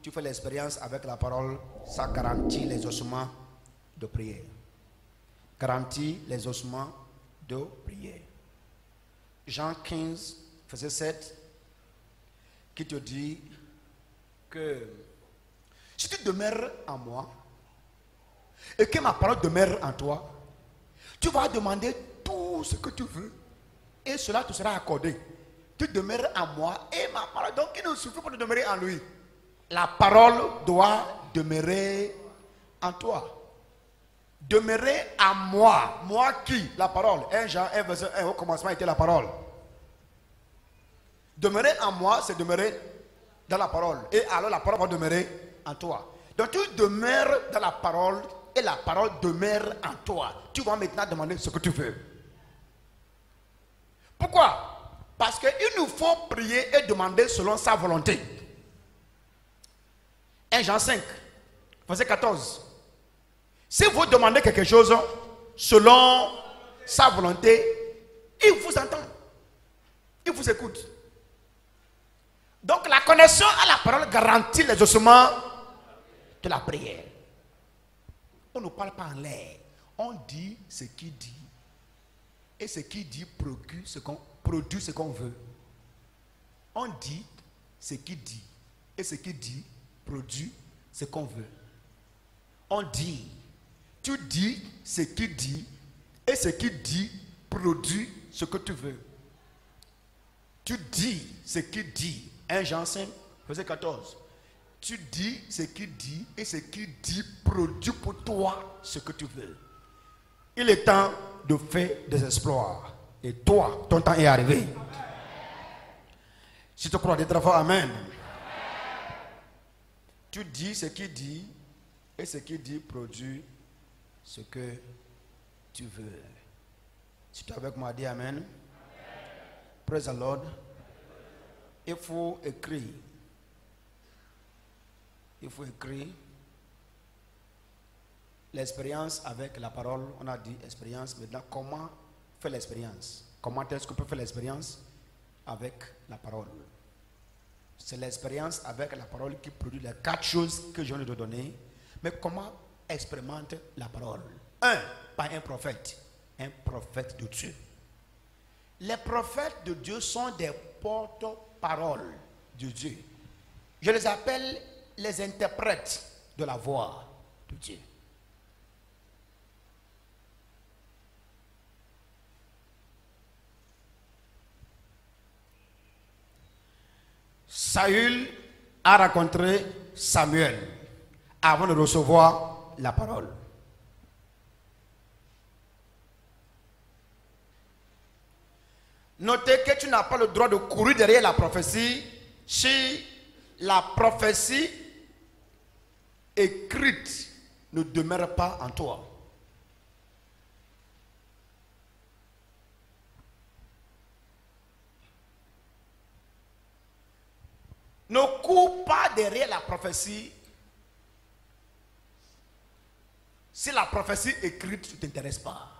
tu fais l'expérience avec la parole, ça garantit les ossements de prière. Garantit les ossements de prière. Jean 15, verset 7, qui te dit que si tu demeures en moi et que ma parole demeure en toi, tu vas demander tout ce que tu veux et cela te sera accordé. Tu demeures en moi et ma parole. Donc il ne suffit pas de demeurer en lui. La parole doit demeurer en toi. Demeurer en moi. Moi qui? La parole. 1 Jean 1 verset 1 au commencement était la parole. Demeurer en moi, c'est demeurer dans la parole. Et alors la parole va demeurer en toi. Donc tu demeures dans la parole et la parole demeure en toi. Tu vas maintenant demander ce que tu veux. Pourquoi? Parce qu'il nous faut prier et demander selon sa volonté. 1 Jean 5, verset 14. Si vous demandez quelque chose selon sa volonté, il vous entend. Il vous écoute. Donc la connexion à la parole garantit les ossements de la prière. On ne parle pas en l'air. On dit ce qu'il dit. Et ce qu'il dit produit ce qu'on veut. On dit ce qu'il dit. Et ce qu'il dit produit ce qu'on veut. On dit. Tu dis ce qu'il dit. Et ce qu'il dit produit ce que tu veux. Tu dis ce qu'il dit. 1 Jean 5, verset 14. Tu dis ce qu'il dit et ce qu'il dit produit pour toi ce que tu veux. Il est temps de faire des exploits. Et toi, ton temps est arrivé. Si tu crois, dis très fort amen. Tu dis ce qu'il dit et ce qu'il dit produit ce que tu veux. Si tu es avec moi, dis amen. Praise the Lord. Il faut écrire. Il faut écrire l'expérience avec la parole. On a dit expérience. Maintenant, comment faire l'expérience? Comment est-ce qu'on peut faire l'expérience avec la parole? C'est l'expérience avec la parole qui produit les 4 choses que je viens de donner. Mais comment expérimente la parole? 1. Par un prophète. Un prophète de Dieu. Les prophètes de Dieu sont des porte-paroles de Dieu. Je les appelle les interprètes de la voix de Dieu. Saül a rencontré Samuel avant de recevoir la parole. Notez que tu n'as pas le droit de courir derrière la prophétie si la prophétie écrite ne demeure pas en toi. Ne cours pas derrière la prophétie si la prophétie écrite ne t'intéresse pas.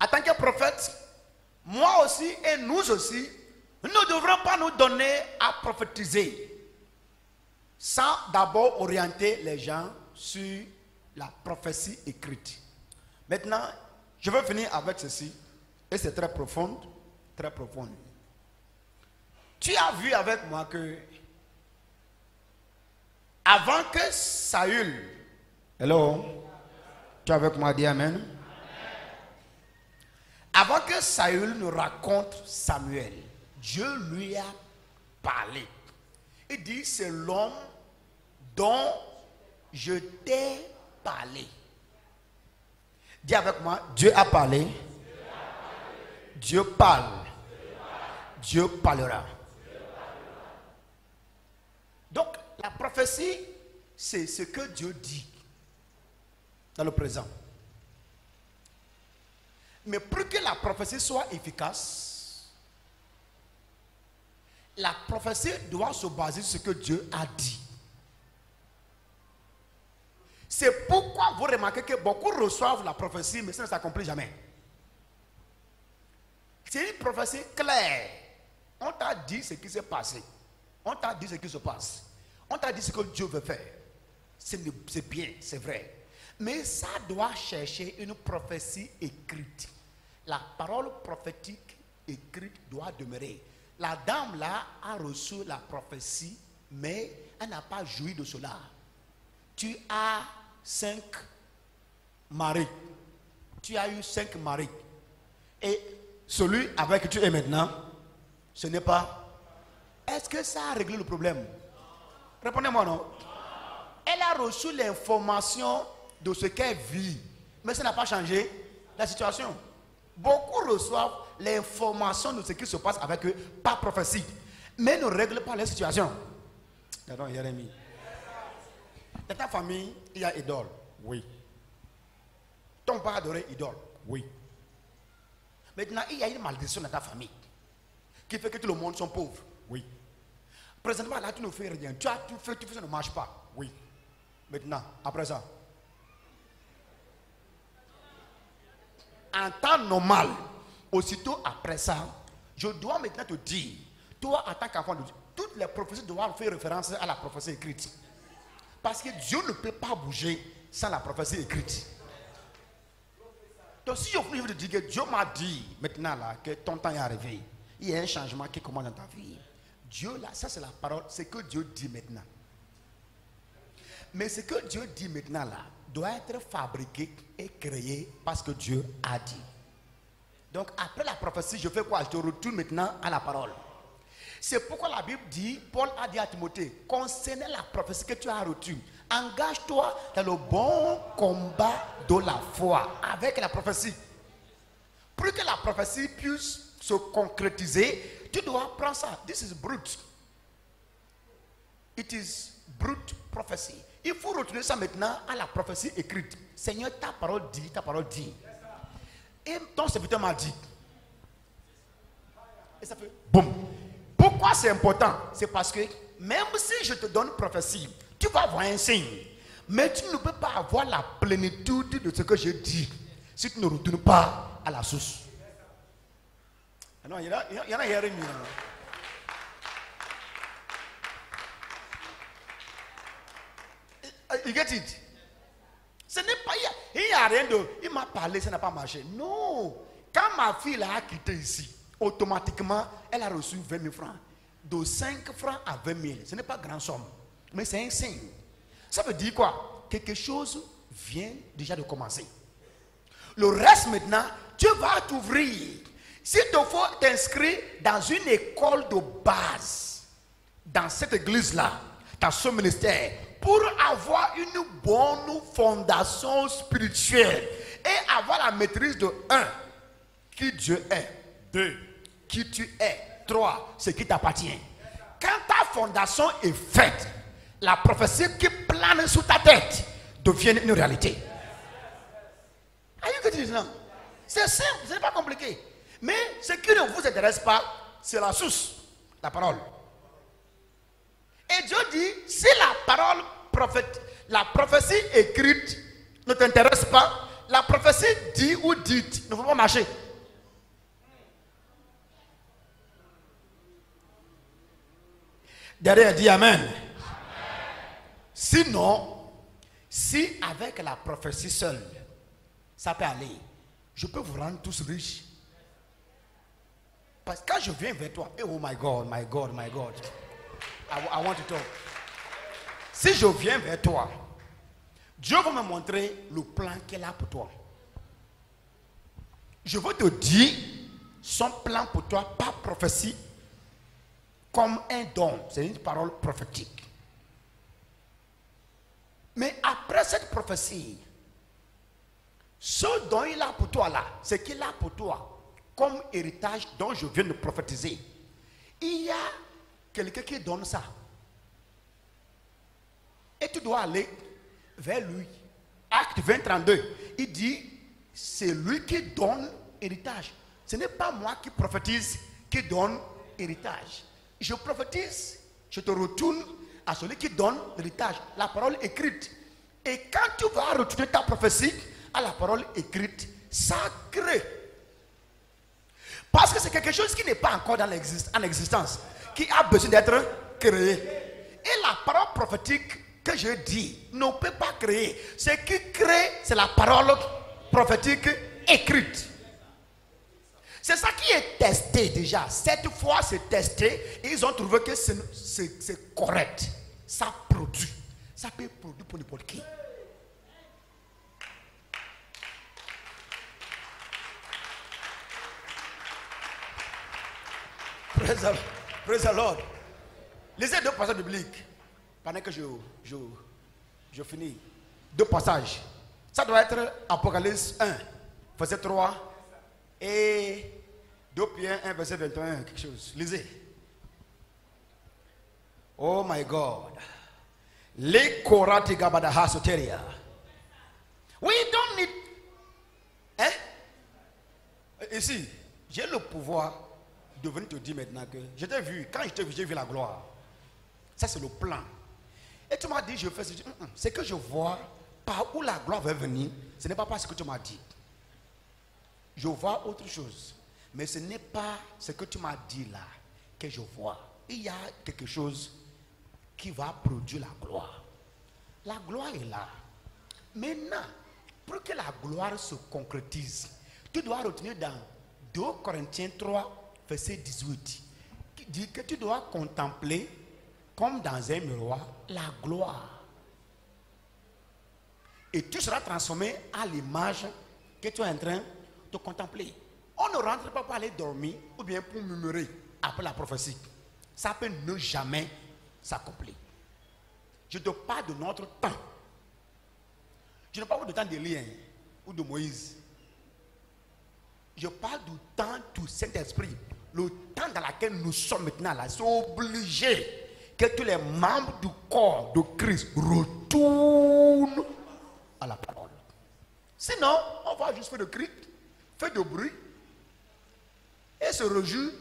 En tant que prophète, moi aussi et nous aussi, nous ne devrons pas nous donner à prophétiser sans d'abord orienter les gens sur la prophétie écrite. Maintenant, je vais finir avec ceci, et c'est très profond, très profond. Tu as vu avec moi que avant que Saül, hello, tu es avec moi, dis amen. Avant que Saül ne raconte Samuel, Dieu lui a parlé. Il dit, c'est l'homme dont je t'ai parlé. Dis avec moi, Dieu a parlé. Dieu parle. Dieu parlera. Donc, la prophétie, c'est ce que Dieu dit dans le présent. Mais pour que la prophétie soit efficace, la prophétie doit se baser sur ce que Dieu a dit. C'est pourquoi vous remarquez que beaucoup reçoivent la prophétie, mais ça ne s'accomplit jamais. C'est une prophétie claire. On t'a dit ce qui s'est passé. On t'a dit ce qui se passe. On t'a dit ce que Dieu veut faire. C'est bien, c'est vrai. Mais ça doit chercher une prophétie écrite. La parole prophétique écrite doit demeurer. La dame là a reçu la prophétie, mais elle n'a pas joui de cela. Tu as 5 maris. Tu as eu 5 maris. Et celui avec qui tu es maintenant, ce n'est pas. Est-ce que ça a réglé le problème? Répondez-moi non. Elle a reçu l'information de ce qu'elle vit, mais ça n'a pas changé la situation. Beaucoup reçoivent l'information de ce qui se passe avec eux par prophétie, mais ne règlent pas la situation. Pardon, Jérémie. Dans ta famille, il y a idole. Oui. Ton père adorait idole. Oui. Maintenant, il y a une malédiction dans ta famille qui fait que tout le monde sont pauvres. Oui. Présentement, là, tu ne fais rien. Tu fais, ça ne marche pas. Oui. Maintenant, après ça. En temps normal, aussitôt après ça, je dois maintenant te dire, toi, en tant qu'enfant de Dieu, toutes les prophéties doivent faire référence à la prophétie écrite. Parce que Dieu ne peut pas bouger sans la prophétie écrite. Donc, si je veux te dire que Dieu m'a dit maintenant là, que ton temps est arrivé, il y a un changement qui commence dans ta vie. Dieu là, ça c'est la parole, c'est que Dieu dit maintenant. Mais ce que Dieu dit maintenant là, doit être fabriqué et créé parce que Dieu a dit. Donc après la prophétie, je fais quoi? Je te retourne maintenant à la parole. C'est pourquoi la Bible dit, Paul a dit à Timothée, concernant la prophétie que tu as reçue, engage-toi dans le bon combat de la foi avec la prophétie. Pour que la prophétie puisse se concrétiser, tu dois prendre ça. This is brute. It is brute prophecy. Il faut retourner ça maintenant à la prophétie écrite. Seigneur, ta parole dit, ta parole dit. Et ton serviteur m'a dit. Et ça fait boum. Pourquoi c'est important? C'est parce que même si je te donne prophétie, tu vas avoir un signe. Mais tu ne peux pas avoir la plénitude de ce que je dis si tu ne retournes pas à la source. Non, il y en a Jérémie. You get it? Ce n'est pas, il n'y a rien de, il m'a parlé, ça n'a pas marché. Non. Quand ma fille a quitté ici, automatiquement, elle a reçu 20 000 francs. De 5 francs à 20 000. Ce n'est pas grand somme. Mais c'est un signe. Ça veut dire quoi? Quelque chose vient déjà de commencer. Le reste maintenant, Dieu va t'ouvrir. S'il te faut t'inscrire dans une école de base, dans cette église-là, dans ce ministère, pour avoir une bonne fondation spirituelle et avoir la maîtrise de 1, qui Dieu est, 2, qui tu es, 3, ce qui t'appartient. Quand ta fondation est faite, la prophétie qui plane sous ta tête devient une réalité. C'est simple, ce n'est pas compliqué. Mais ce qui ne vous intéresse pas, c'est la source, la parole. Et Dieu dit, si la prophétie écrite ne t'intéresse pas, la prophétie dit ou dite ne va pas marcher. Derrière, dit Amen. Amen. Sinon, si avec la prophétie seule, ça peut aller, je peux vous rendre tous riches. Parce que quand je viens vers toi, oh my God, my God, my God, I want to talk. Si je viens vers toi, Dieu va me montrer le plan qu'il a pour toi. Je veux te dire son plan pour toi par prophétie comme un don. C'est une parole prophétique. Mais après cette prophétie, ce dont il a pour toi là, ce qu'il a pour toi comme héritage dont je viens de prophétiser, il y a quelqu'un qui donne ça. Et tu dois aller vers lui. Acte 20, 32. Il dit, c'est lui qui donne héritage. Ce n'est pas moi qui prophétise, qui donne héritage. Je prophétise, je te retourne à celui qui donne l'héritage, la parole écrite. Et quand tu vas retourner ta prophétie à la parole écrite, sacrée. Parce que c'est quelque chose qui n'est pas encore en existence, qui a besoin d'être créer. Et la parole prophétique que je dis ne peut pas créer. Ce qui crée, c'est la parole prophétique écrite. C'est ça qui est testé déjà. Cette fois, c'est testé. Et ils ont trouvé que c'est correct. Ça produit. Ça peut produire pour n'importe qui. Praise the Lord. Lisez 2 passages bibliques. Pendant que je finis. 2 passages. Ça doit être Apocalypse 1, verset 3. Et 2 Pierre 1, verset 21, quelque chose. Lisez. Oh my God. Les korati gabadaha soteria. We don't need. Hein? Ici, j'ai le pouvoir de venir te dire maintenant que je t'ai vu. Quand je t'ai vu, j'ai vu la gloire. Ça, c'est le plan. Et tu m'as dit, je fais ce que c'est que je vois par où la gloire va venir. Ce n'est pas ce que tu m'as dit. Je vois autre chose. Mais ce n'est pas ce que tu m'as dit là que je vois. Il y a quelque chose qui va produire la gloire. La gloire est là. Maintenant, pour que la gloire se concrétise, tu dois retenir dans 2 Corinthiens 3, verset 18, qui dit que tu dois contempler, comme dans un miroir, la gloire. Et tu seras transformé à l'image que tu es en train de contempler. On ne rentre pas pour aller dormir ou bien pour murmurer après la prophétie. Ça peut ne jamais s'accomplir. Je te parle de notre temps. Je ne parle pas du temps d'Élie ou de Moïse. Je parle du temps du Saint-Esprit. Le temps dans lequel nous sommes maintenant là. C'est obligé que tous les membres du corps de Christ retournent à la parole. Sinon, on va juste faire de cris, faire de bruit et se réjouir,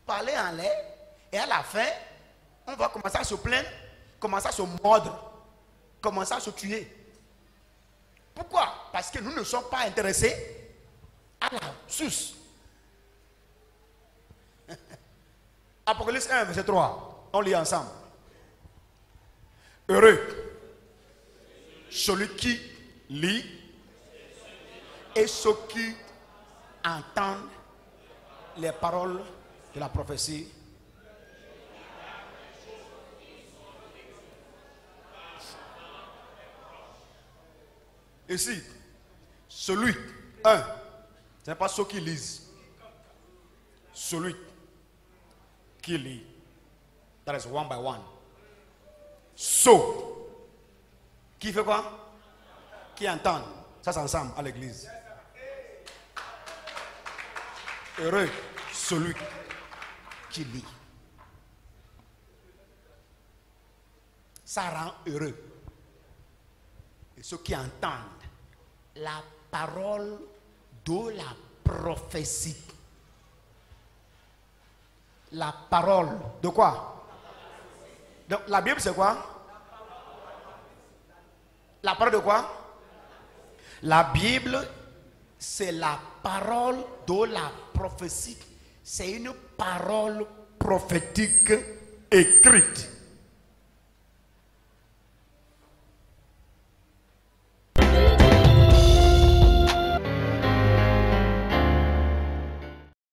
parler en l'air, et à la fin, on va commencer à se plaindre, commencer à se mordre, commencer à se tuer. Pourquoi? Parce que nous ne sommes pas intéressés à la source. Apocalypse 1, verset 3, on lit ensemble. Heureux celui qui lit et ceux qui entendent les paroles de la prophétie. Ici, celui, ce n'est pas ceux qui lisent, celui qui lit. That is one by one. So, qui fait quoi? Qui entend. Ça, c'est ensemble à l'église. Heureux celui qui lit. Ça rend heureux. Et ceux qui entendent la parole de la prophétie. La parole de quoi? Donc la Bible c'est quoi? La parole de quoi? La Bible c'est la parole de la prophétie. C'est une parole prophétique écrite.